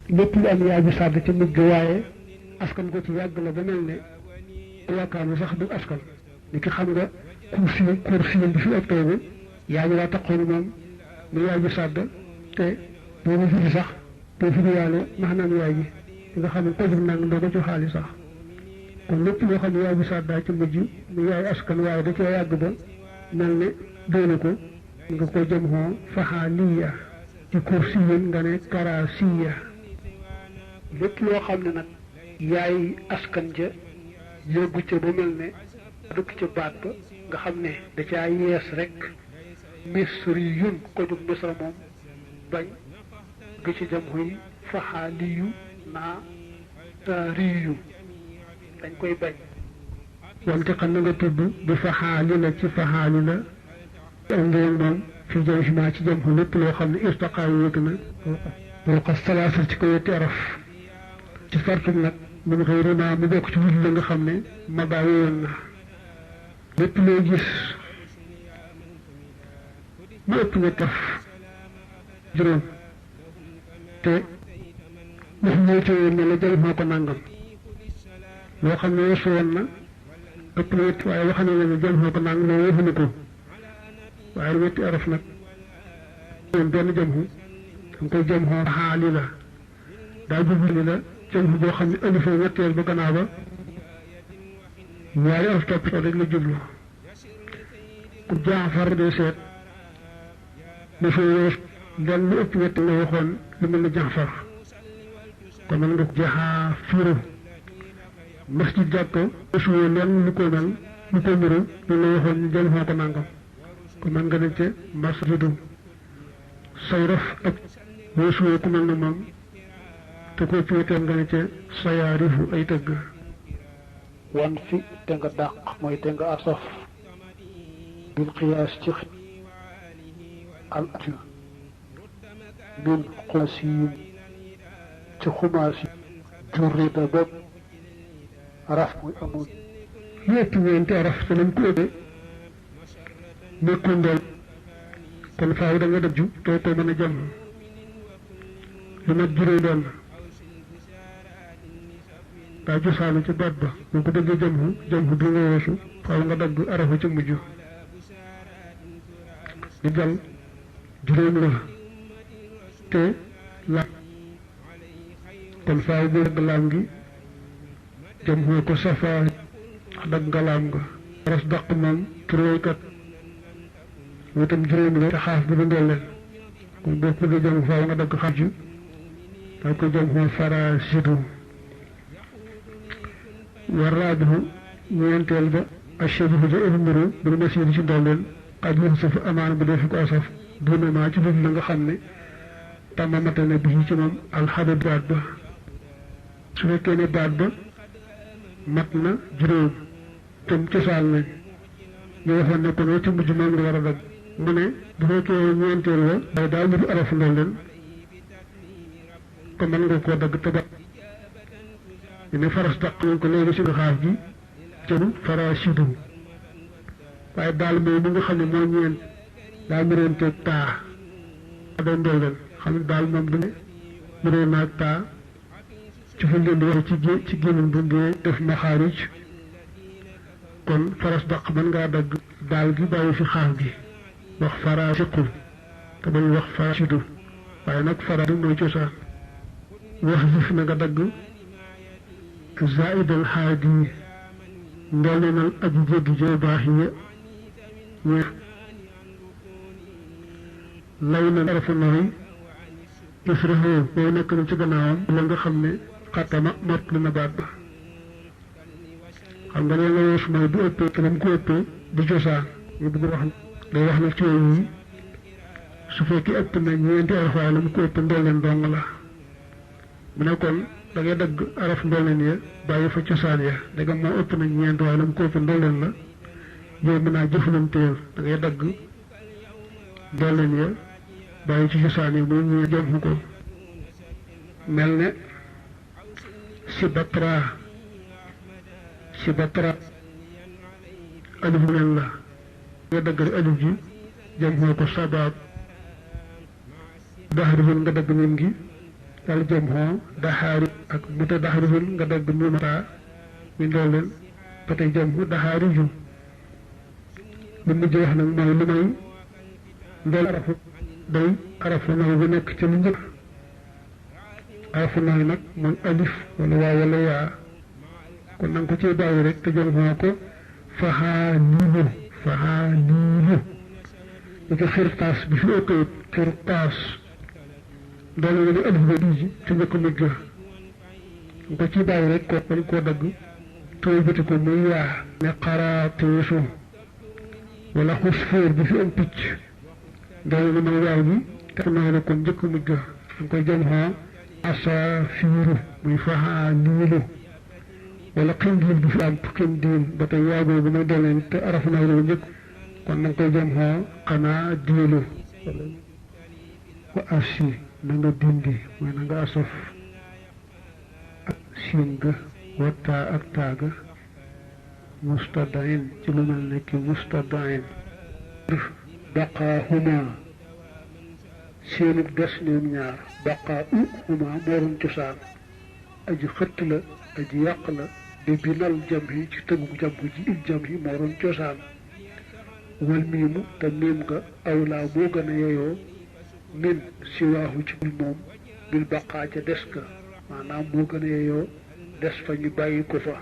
lépp lu am yaa bi sàdd ci mujj waaye askan ko ci yàgg la ba mel ne yaakaar ni sax du askan ni ki xam nga kursi bi fi ëpp toogu yaa ngi daa taxoon moom mu yaa bi sàdd te boo ma firi sax te firi yàlla maanaam yaay ji di nga xam ne ko jug nang doo ko ci xaalis sax kon lépp loo xam ne yaay bi sàdd daa ci mujj mu yaay askan waaye da cee yàgg ba mel ne doonu ko nga ko jëm xoo faxaaliya ci kursi nga ne karasiya lépp loo xam ne nag yaay askan ja yëggu ca ba mel ne dëkk ca baat ba nga xam ne da caa yees rek misri yun ko jóg misra moom bañ gi ci jam xuy faxaaliyu naa riyu dañ koy bañ wante xam na nga tudd bi faxaali la ci faxaali la am ngeen moom fi jëm si maa ci jëm xu lépp loo xam ne irtaqaa yéeg na bul ko salaasal ci ko yetti araf ci fartum nag mun xëy rinaa mu bokk ci wut la nga xam ne ma bàyyi woon na lépp loo gis mu ëpp nga taf juróom te wax ñëw ci woon ne la jël moo ko nàngam loo xam ne weesu woon na ëpp na wetti waaye wax ne la jël moo ko nàngam loolu waxuñu ko waaye wetti araf nag moom benn jëm xu danga koy jëm xoo xaali la daa jublu la jëm xu boo xam ne ëllëg ñetteel ba gannaaw ba ñaari araf topp rek la jublu ku jaafar de seet dafa wees lenn lu ëpp ñett nga waxoon lu mel ne jaafar kon mën nga ko jaxaa firu masjid jàkko suwee lenn lu ko mel lu ko niru lu la waxoon ñu jël xoo ko nangam kon mën nga ne ca masjidu sayraf ak boo suwee ku mel ne moom te ko féeteel nga ne ca sayaarifu ay tëgg wan fi te nga dàq mooy te nga asaf bil xiyaas ci al atu min xulaasiyin ci xumaasi jurrita bopp araf muy amul lépp ñeenti araf te nañ ko ëppee nekkul ndel kon faaw da nga dëgju too ko mën a jëm lu mat juróom benn daa cosaanu ci baat ba boo ko dëggee jëm bi nga weesu faaw nga dagg arafa ci mujj di jal juróom la te laam kon faaw bu dagg laam gi jëm ko safaa dagg nga laam nga ras daq moom turóoykat mu itam juróom la te xaaf bi du ndolleen kon boo ko bëggee jëm faaw nga dagg xarju daa ko jëm xoo farasidu war raabihu ñeenteel ba achabihu ja ihmiru bil masiri ci ndolleen xaj yun safu amaana bu dee fi ko asaf dunama ci dul la nga xam ne tàmmamate ne bi ci moom alxadad baat ba su fekkee ne baat ba mat na juróom tam cosaan nañ ñu waxoon ne kon ci mujj moom nga war a dagg mu ne bu fekkee ñeenteel wa day daal niru araf ndolleen ko mën nga koo dagg te ba ñu ne faras daq nañ ko léegi si xaaf gi cëru farasidu waaye daal mooy mu nga xam ne moo ñeent daa miroonteeg taa doon ndolleen xam ne daal moom du ne miroon naag taa ci fu leen di wax ci gémmiñ bu ngee def maxaarij kon faras daq mën ngaa dagg daal gi bàyyi fi xaaf gi wax farasiqu te bañ wax farasidu waaye nag faradu mooy cosaan wax jëf na nga dagg zaidal haadi ndollenal aji jéggi joo baax yi ñeex lay na arafa nooy israfoo boo nekk na ci gannaawam la nga xam ne xattama mot li na baat ba xam nga ne la wees mooy bu ëppee te lam ko ëppee di cosaan ñu bëgg wax day wax na ci yi su fekkee ëpp na ñeenti araf waaye la mu ko ëpp ndolleen dong la mu ne kon da ngay dagg araf ndolleen ya bàyyi fa cosaan ya danga moo ëpp na ñeent waaye la mu ko ëpp ndolleen la yow mën naa jëflanteel da ngay dagg ndolleen ya bàyyi ci cosaan ya muy ñu jëm ko mel ne si batra alif nen la nga dagg alif ji jëm ko sabaab daxarifin nga dagg mim gi wala jëm xoo daxaari ak mutadaxrifun nga dagg nuunataa mi ndooleen ba tey jëm xu daxaari ju lu mujj wax nag mooy lu may ndool arafu day arafu nooy bu nekk ci lu njëkk arafu nooy nag mooy alif wala waa wala yaa kon nanga ko ci bàyyi rek te jëm xoo ko faxaaliilu faxaaliilu li ko xirtaas bi fi ëppee xirtaas ndool nga ni alif ba diiji te njëkk mujj la nga ko ci bàyyi rek ko bañ koo dagg tooy bëti ko muy yaa ne xaraatiisu wala xusfóor bi fi am picc ndool nga mooy waaw bi te nooy la kon njëkk mujj la danga koy jëm xoo asaafiiru muy faxaaliilu wala xindiil bi fi am xindiil ba tey yaagoo bu may doleen te araf nooy la njëkk kon na nga koy jëm xoo xanaa diilu wa asi na nga dindi mooy na nga asaf ak siin ga wattaa ak taaga mustadain ci lu mel ne ki mustadain baqaa huma seenub des ñoom ñaar baqaa huma mooroon cosaan aji xëtt la aji yàq la di binal jam yi ci tëggu jam ji il jam yi mooroon cosaan wal miimu te miim nga awlaa moo gën a yeyoo min siwaahu ci bul moom bil baqaa ca des ka maanaam moo gën a yeyoo des fa ñu bàyyi ko fa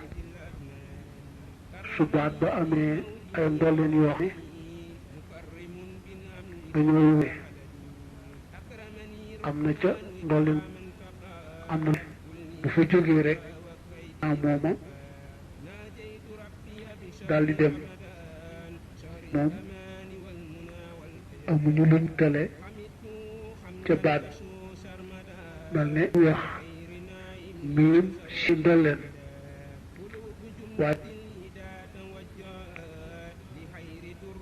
su baat ba amee ay ndolleen yoo xam dañoo wé am na ca ndolleen am na bu fa jógee rek mooma daal di dem moom amuñu luñ tale ca baat mel ne wax miim si ndolleen waaye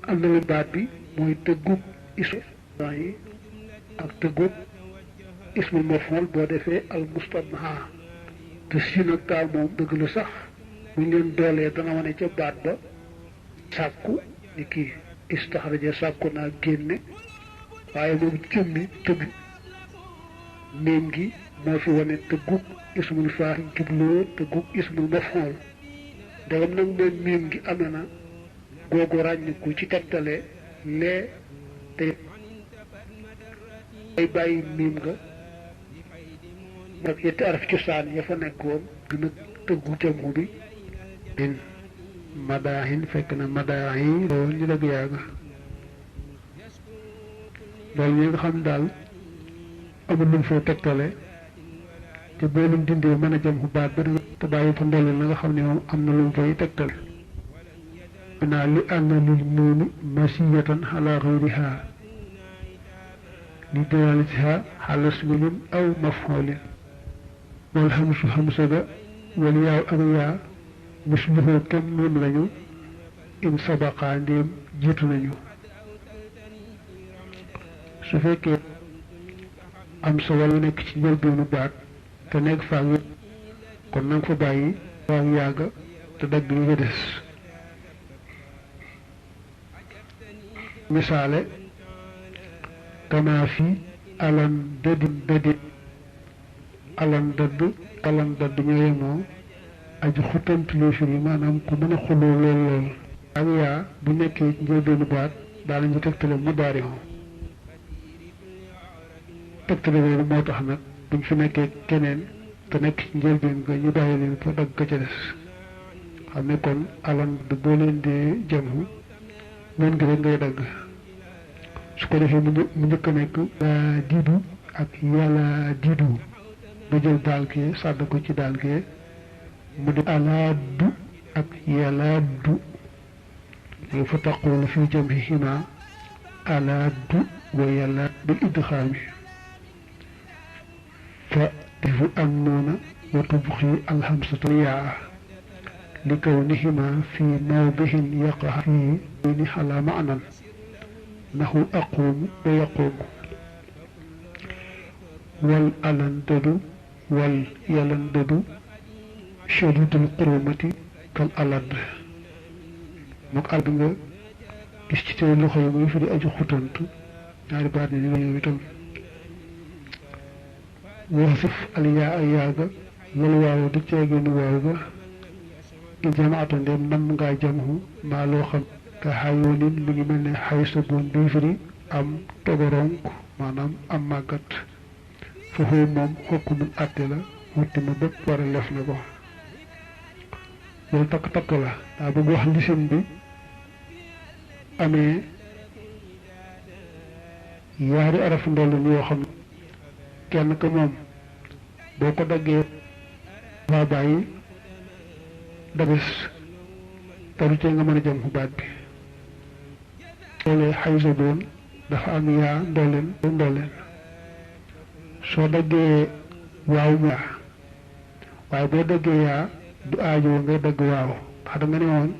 am na lu baat bi mooy tëggub ismu yi ak tëggub ismul maf'ul boo defee al mustadna te siin ak taa moom dëgg la sax buñ leen doolee dana wane ca baat ba sàkku ni kii istaxraja sàkku naa génne waaye moom jëmmi tëgg miim gi moo fi wane tëggub ismul faa'il jubloo tëggub ismul maf'ul ndegam nag moom miim gi amee na googu ràññiku ci tegtale lee te ay bàyyi miim nga nag yetti araf cosaan ya fa nekkoon gën a tëggu jamu bi bin madaahin fekk na madaahin loolu ñu dëgg yàgg loolu ñi nga xam daal amul lu mu fay tegtale te boo leen dindee mën a jëm ku baat ba te bàyyi fa ndolli la nga xam ne moom am na lu mu fay tegtale naa li ànna lil nuuni masiyatan ala xayriha li dalalatiha ala ismin aw maf'ulin wal hamsu hamsa ga wal yaaw ak yaa misluhu kem noonu lañu in sabaqa ndéem jiitu nañu su fekkee am sa wala nekk ci njëlbeenu baat te nekk faak yi kon nanga fa bàyyi faak yaaga te dagg yi nga des misaale kama fi alan dadin dadin alan dadd ñoo yemoo aju xutantu loo firi maanaam ku mën a xuloo lool ak yaa bu nekkee ci njëlbeenu baat daal ñu tegtale mu daari moom tegtale boobu moo tax nag buñ fi nekkee keneen te nekk ci njëlbeen nga ñu bàyyi leen fa dagg ka ca des xam ne kon alan dadd boo leen dee jamu noonu gi rek ngay dagg su ko defee mu njëkk a nekk laa diidu ak yàlla diidu nga jël daal kee sàdd ko ci daal kee mu def alaa du ak yàlla du loolu fa taqulu fi jam'ihima alaa du wa yàlla bil idxaami fa defu am noona wa tubxi alhamsata yaa li kawnihima fi mawdihin yaqa fii ni ala maanan naxu aquumu wa yaquumu wal alandadu wal yalandadu shadidul qurumati kal alad mook alad nga gis ci tey loxo yi muy fi di aju xutantu ñaari baat ni la yow itam wasif aliyaa ay yaaga loolu waaw di ceeginu waaw ga i jamaata ndem nam ngaa jamhu maa loo xam ka xayoonin mi ngi mel ne xay sa boon bii firi am togoronk maanaam am màggat foofu moom xokkumul àtte la wutti ma bépp war a lef na ko loolu takk-takk la daa bëgg wax lisim bi amee yaari araf ndollin yoo xam kenn ka moom boo ko daggee waa bàyyi dabis taru cee nga mën a jëm fu baat bi loolee xay sa boon dafa am yaa ndolleen soo daggee waaw mu yaa waaye boo daggee yaa du aajoo ngay dagg waaw ndax da nga ne woon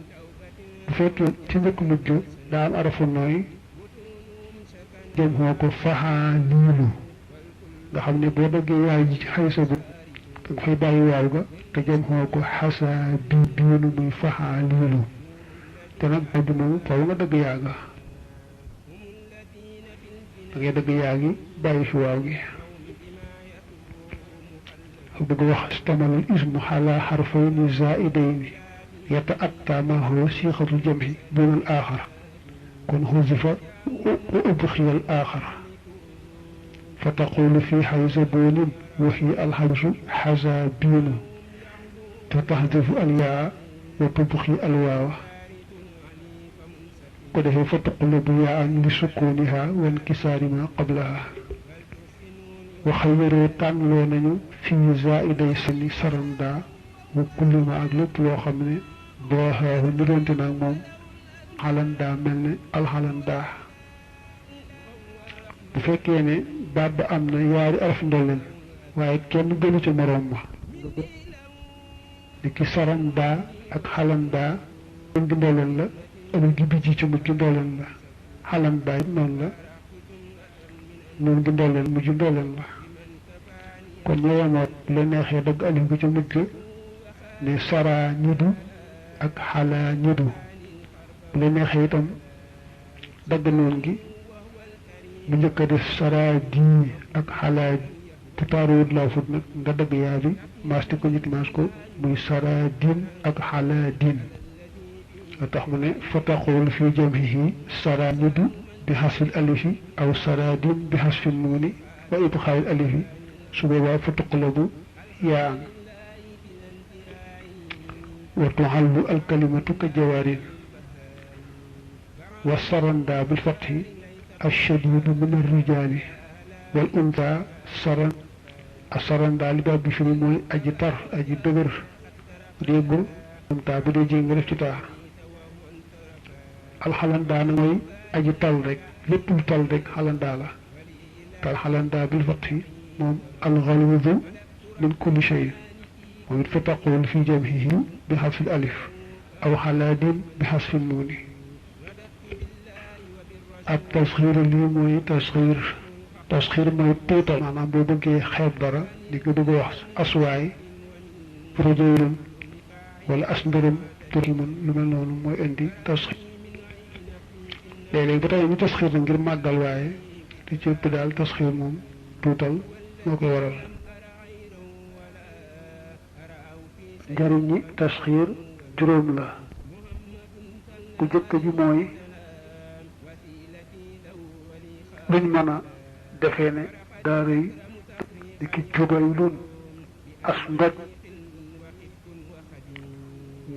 bu fekkee ci njëkk mujj daa am arafu nooy jëm xoo ko faxaa liilu nga xam ne boo daggee yaay ji ci xay sa boon da nga koy bàyyi waaw ga te jëm xoo ko xasaa biinu muy faxaa liilu te nag boo bi moom faaw nga dagg yaa ga da ngay dëgg yaa ngi bàyyi fi waaw gi bëgg wax istamalal ismu xala xarfayni zaidayni yata'atta maahu siixatu jamhi duna al axar kon xusifa wa ubxiya al axar fa taqulu fi xaysa boonin waxi alxabsu xasa biinu te taxdifu al yaa wa tubxi al waawa ko defee fa tuqlabu yaa an li sukuniha wa inkisaari ma qablaha waxayroo tànnloo nañu fii zaiday sani saranda wa kulli ma ak lépp loo xam ne booxaahu niroonte naag moom xalandaa mel ne alxalandaa bu fekkee ne baat ba am na yaari araf ndolleen waaye kenn gënu ca moroom ma ni ki sarandaa ak xalandaa ngi ndolleen la amul gi bijji ci mujj ndolleen la xalandaa it noonu la noonu gi ndolleen mujj ndolleen la kon ñoo yemoo la neexee dagg alif gi ci mujj ne saraa ñidu ak xalaa ñidu bu la neexee itam dagg noon gi bu njëkk a def saraa dii ak xalaa te taaruwut laa fut nag nga dagg yaa bi maas te ko ñitti maas ko muy saraa diin ak xalaa diin nga tax mu ne fa taqul fi jamhihi saraa ñidu bi xasfil alifi aw saraa diin bi xasfil nuuni wa ibxaayil alifi su boobaa fa tuqlabu yaa an wa tuxallu alkalimatu ka jawaarin wa saranda bil fatxi ashadidu min arrijaali wal unta saranda li baab bi fi mooy aji tar aji dëgër bu dee góor unta bu dee jigéen nga def ci taa alxalandaa na mooy aji tal rek lépp lu tal rek xalandaa la tal xalandaa bil fatxi moom alxaluudu min kulli shay moom it fa taqul fi jamhihi bi xasfil alif aw xalaadin bi xasfil nuuni ak tasxiir lii mooy tasxiir mooy tuutal maanaam boo bëggee xeeb dara di ko bëgg wax aswaay rajulun wala asndarum turimun lu mel noonu mooy indi tasxiir léeg-léeg ba tey ñu tasxiir na ngir màggal waaye di ci ëpp daal tasxiir moom tuutal moo koy waral njariñ ñi tasxiir juróom la bu jëkk ji mooy luñ mën a defee ne daa rëy di ki jógal lun as ndoj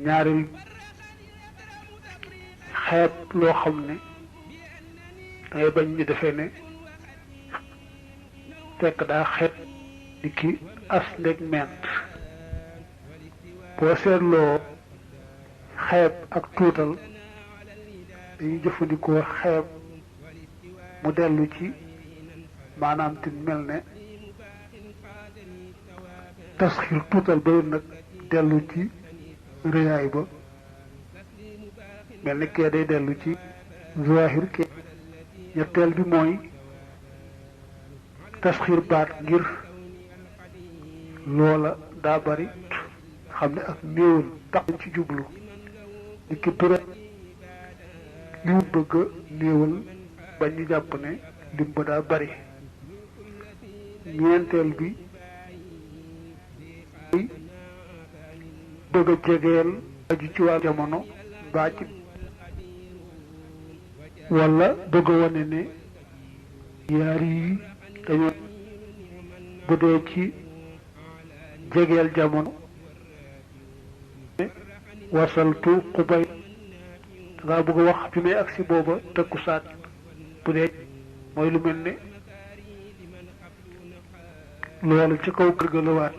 ñaareel xeet loo xam ne dangay bañ ñu defee ne fekk daa xeet di ki as ndeg ment boo seetloo xeeb ak tuutal dañuy jëfandikoo xeeb mu dellu ci maanaam ti mel ne tasxiir tuutal ba nag dellu ci rëyaay ba mel ni kee day dellu ci zahir kee ñetteel bi mooy tasxiir baat ngir loola daa bari xam ne ak néewal tax ci jublu ni ki tura li mu bëgg a néewal ba ñu jàpp ne lim ba daa bari ñeenteel bi bëgg a jegeel aju ci wàllu jamono mbaa ci wala bëgg a wane ne yaar yi dañoo bu dee ci jegeel jamono wasaltu xubay dangaa bëgg a wax bi may agsi booba takkusaan bu dee mooy lu mel ne loolu ci kaw kër ga la waat